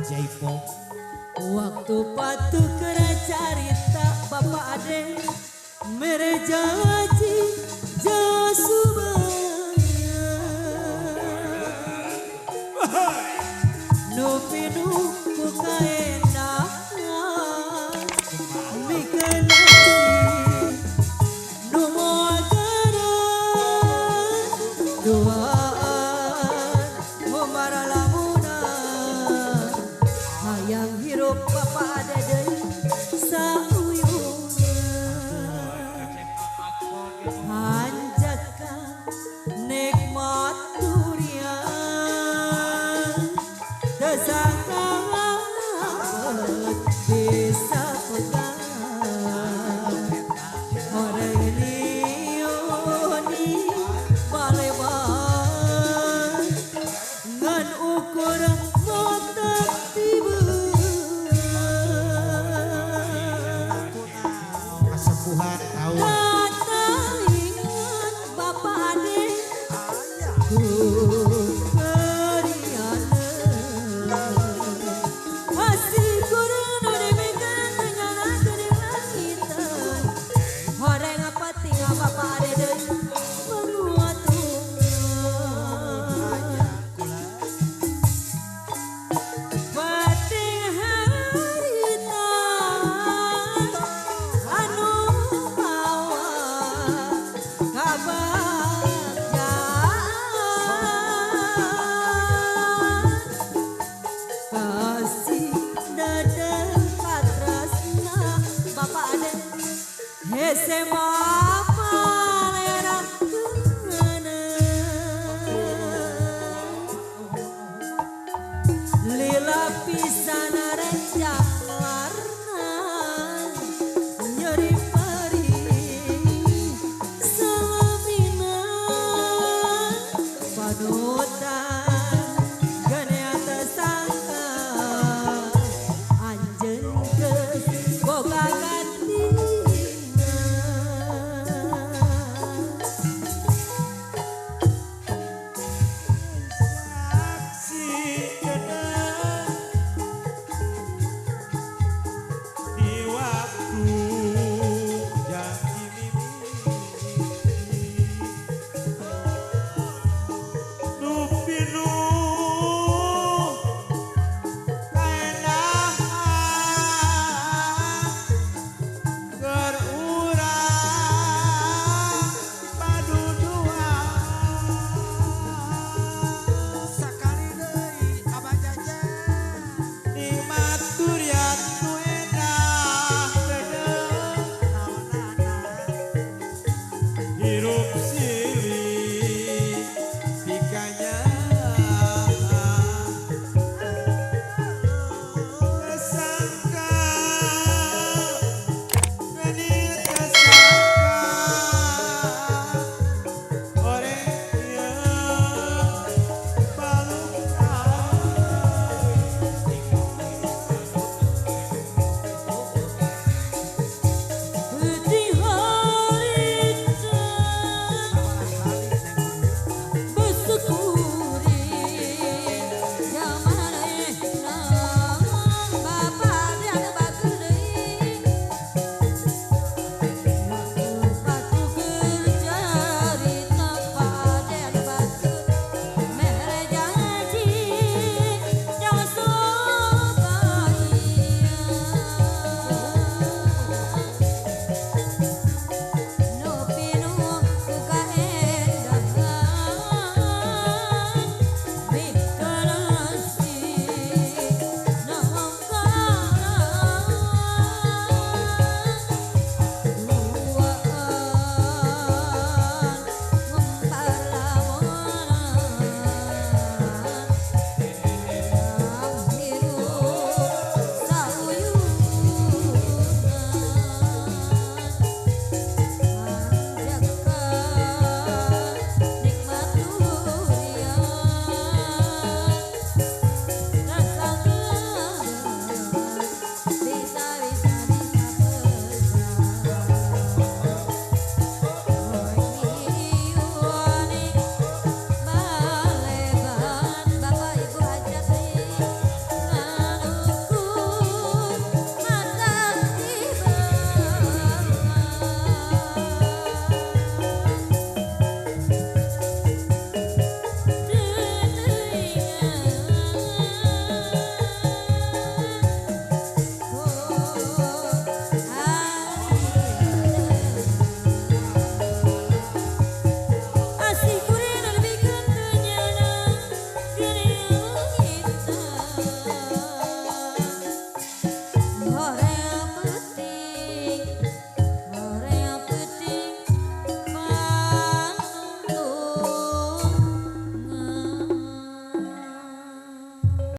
Jaipo. Waktu patu kena carita Bapak Ade mereja waji jasubaya no pinu kukaena mikanasi no moagara doaan momaralamunan hayang hirup Bapak Ade deui sauyungan hanjakan nikmat durian tersangka bisa pegang orang ini baleban ngan ukur mata tiba Kasepuhan tahu. kata ingat Bapak Ade ku keriana asih kurang demekan nyana dari langitan horeng apa tinggal Bapak Ade deui menguat bating harita anu bawa kabagjaan kasih dada katresna Bapak Ade hese mapalera keungeunna lila pisan rencang